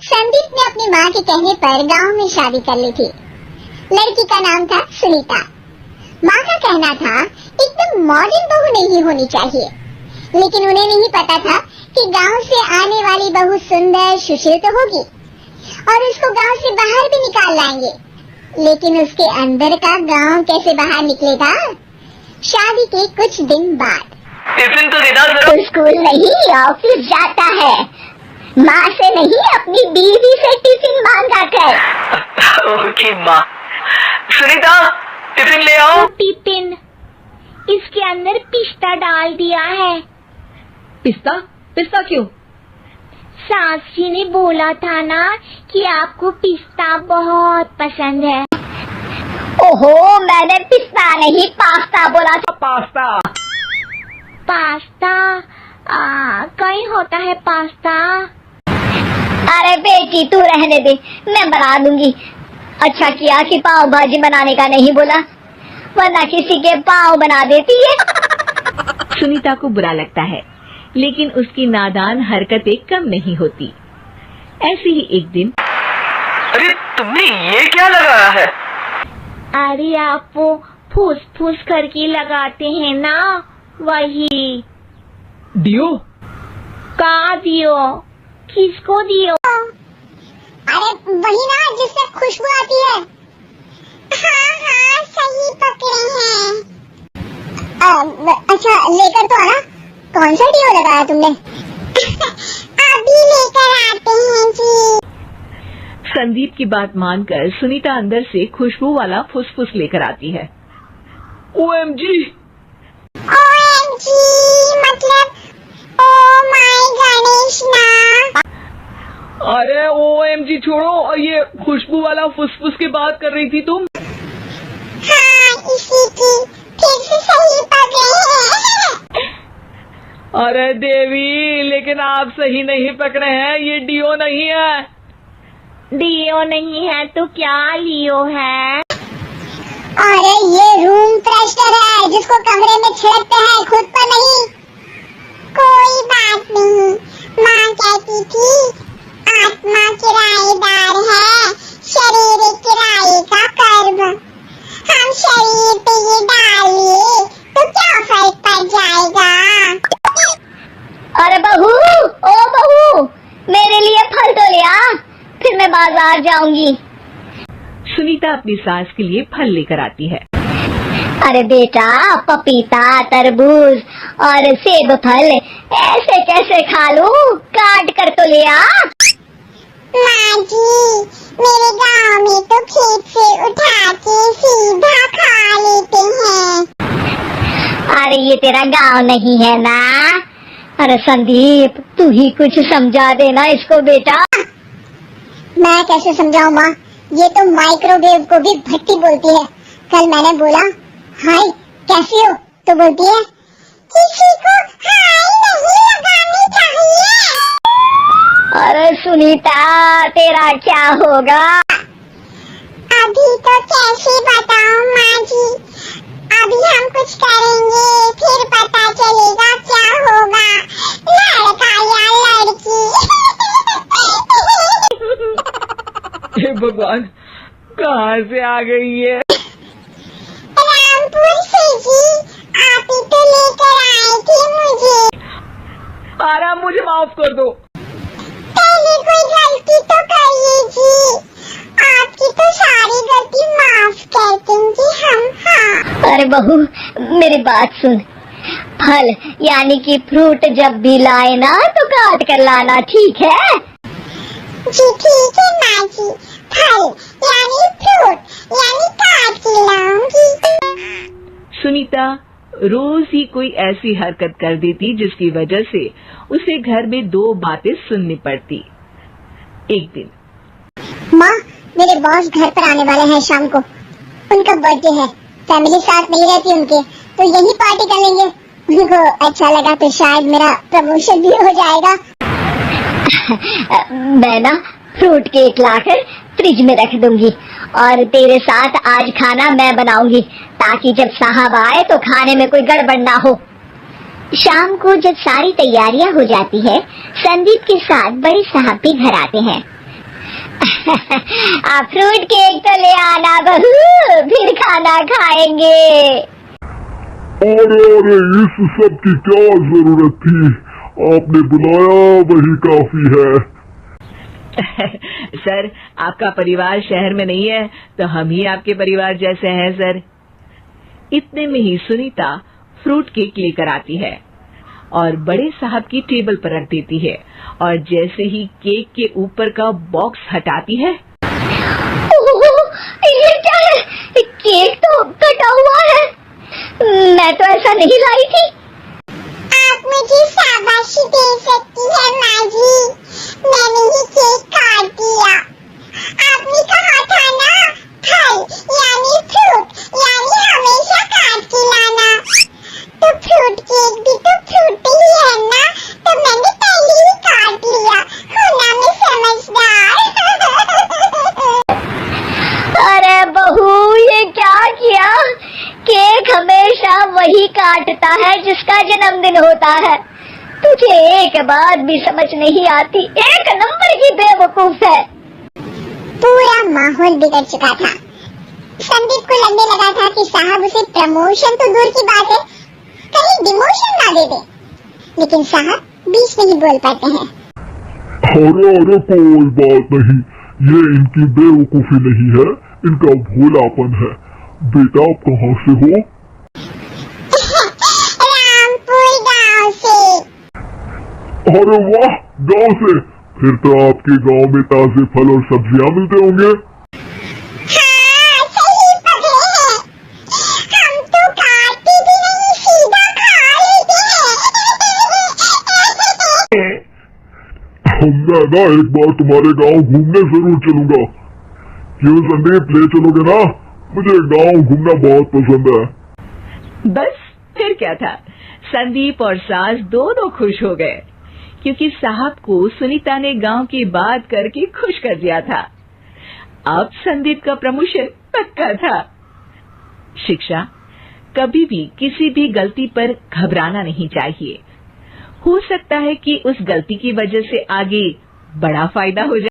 संदीप ने अपनी माँ के कहने पर गांव में शादी कर ली थी। लड़की का नाम था सुनीता। माँ का कहना था एकदम मॉडर्न बहू नहीं होनी चाहिए, लेकिन उन्हें नहीं पता था कि गांव से आने वाली बहू सुंदर सुशील तो होगी और उसको गांव से बाहर भी निकाल लाएंगे, लेकिन उसके अंदर का गांव कैसे बाहर निकलेगा? शादी के कुछ दिन बाद टिफिन तो देना जरा। तो स्कूल नहीं ऑफिस जाता है, माँ से नहीं अपनी बीवी से टिफिन मांगा कर। ओके माँ। सुनीता टिफिन ले आओ। टिफिन इसके अंदर पिस्ता डाल दिया है। पिस्ता? पिस्ता क्यों? सास जी ने बोला था ना कि आपको पिस्ता बहुत पसंद है। ओहो, मैंने पिस्ता नहीं पास्ता बोला था। पास्ता। पास्ता कहीं होता है पास्ता? अरे बेटी तू रहने दे, मैं बना दूंगी। अच्छा किया कि पाव भाजी बनाने का नहीं बोला, वरना किसी के पाव बना देती है। सुनीता को बुरा लगता है, लेकिन उसकी नादान हरकतें कम नहीं होती। ऐसे ही एक दिन, अरे तुमने ये क्या लगाया है? अरे आप वो फूस फूस करके लगाते हैं ना, वही। डियो? का दियो? किसको दियो? अरे वही ना जिससे खुशबू आती है। हाँ हाँ सही पकड़े हैं। अच्छा लेकर तो आना। कौन सा डियो लगाया तुमने? अभी लेकर आते हैं जी। संदीप की बात मानकर सुनीता अंदर से खुशबू वाला फुसफुस लेकर आती है। OMG! OMG मतलब ओ माय गणेश ना। अरे OMG छोड़ो, और ये खुशबू वाला फुसफुस की बात कर रही थी तुम? हाँ इसी की, फिर से सही पकड़े हैं। अरे देवी, लेकिन आप सही नहीं पकड़े हैं, ये डियो नहीं है। डियो नहीं है तो क्या लियो है? अरे ये रूम फ्रेशनर है जिसको कमरे में छिड़कते हैं, खुद पर नहीं। कोई बात नहीं, माँ कहती थी आत्मा किराएदार है, शरीर किराए का कर्म। हम शरीर पे ये डालिए तो क्या फर्क पड़ जाएगा? अरे बहू, ओ बहू, मेरे लिए फल तो ले आ, फिर मैं बाजार जाऊंगी। सुनीता अपनी सास के लिए फल लेकर आती है। अरे बेटा, पपीता, तरबूज और सेब फल ऐसे कैसे खा लूं? काट कर तो ले आ। माँ जी, मेरे गांव में तो खेत से उठा के सीधा खा लेते हैं। अरे ये तेरा गांव नहीं है ना? अरे संदीप, तू ही कुछ समझा देना इसको बेटा। मैं कैसे समझाऊं माँ, ये तो माइक्रोवेव को भी भट्टी बोलती है। कल मैंने बोला हाय कैसी हो, तो बोलती है किसी को हाय नहीं लगानी चाहिए। अरे सुनीता, तेरा क्या होगा? अभी तो कैसे बताऊं माँ जी, अभी हम कुछ करेंगे फिर पता चलेगा क्या होगा, लड़का या लड़की। हे भगवान, कहाँ से आ गई ये? रामपुर से जी, आप ही तो लेकर आए थे मुझे। आराम, मुझे माफ कर दो। पहले कोई गलती तो करिए जी, आपकी तो सारी गलती माफ कर देंगे हम। हाँ अरे बहू, मेरी बात सुन, फल यानी कि फ्रूट जब भी लाए ना तो काट कर लाना, ठीक है? जी ठीक है माँ जी, फल यानी फ्रूट यानी काट के लाऊंगी। सुनीता रोज ही कोई ऐसी हरकत कर देती जिसकी वजह से उसे घर में दो बातें सुननी पड़ती। एक दिन, माँ मेरे बॉस घर पर आने वाले हैं शाम को, उनका बर्थडे है, फैमिली साथ नहीं रहती उनके, तो यही पार्टी कर लेंगे। उनको अच्छा लगा तो शायद मेरा प्रमोशन भी हो जाएगा। मैं ना फ्रूट केक लाकर फ्रिज में रख दूंगी और तेरे साथ आज खाना मैं बनाऊंगी, ताकि जब साहब आए तो खाने में कोई गड़बड़ ना हो। शाम को जब सारी तैयारियां हो जाती है, संदीप के साथ बड़े साहब भी घर आते हैं। आप फ्रूट केक तो ले आना बहू, फिर खाना खाएंगे। अरे इस सब की क्या जरूरत थी, आपने बुलाया वही काफी है। सर, आपका परिवार शहर में नहीं है तो हम ही आपके परिवार जैसे हैं सर। इतने में ही सुनीता फ्रूट केक लेकर आती है और बड़े साहब की टेबल पर रख देती है और जैसे ही केक के ऊपर का बॉक्स हटाती है, ओह, ये क्या है? केक तो कटा हुआ है। मैं तो ऐसा नहीं लाई थी। आप मुझे शाबाशी दे सकती है माँ जी, मैंने ही केक काट दिया। आपने कहा था ना, फल यानी फ्रूट यानी हमेशा काट के लाना, तो फ्रूट केक भी तो फ्रूट ही है ना, तो मैंने पहले ही काट लिया। हो ना मैं समझदार। अरे बहू, ये क्या किया? केक हमेशा वही काटता है जिसका जन्मदिन होता है। तुझे एक बात भी समझ नहीं आती, एक नंबर की बेवकूफ है। पूरा माहौल बिगड़ चुका था। संदीप को लगने लगा था कि साहब उसे प्रमोशन तो दूर की बात है, कहीं डिमोशन ना दे दे, लेकिन साहब बीच में ही बोल पाते हैं। अरे कोई बात नहीं, ये इनकी बेवकूफी नहीं है, इनका भोलापन है। बेटा आप कहाँ से हो? रामपुर गांव से। अरे वाह, गांव से, फिर तो आपके गांव में ताजे फल और सब्जियां मिलते होंगे। हाँ, सही पकड़े हैं। हम तो काटते भी नहीं, सीधा खा लेते हैं। मैं ना एक बार तुम्हारे गांव घूमने जरूर चलूंगा। क्यों संदीप, ले चलोगे ना? मुझे गांव घूमना बहुत पसंद है। बस फिर क्या था, संदीप और सास दोनों खुश हो गए क्योंकि साहब को सुनीता ने गांव की बात करके खुश कर दिया था। अब संदीप का प्रमोशन पक्का था। शिक्षा, कभी भी किसी भी गलती पर घबराना नहीं चाहिए। हो सकता है कि उस गलती की वजह से आगे बड़ा फायदा हो जाए।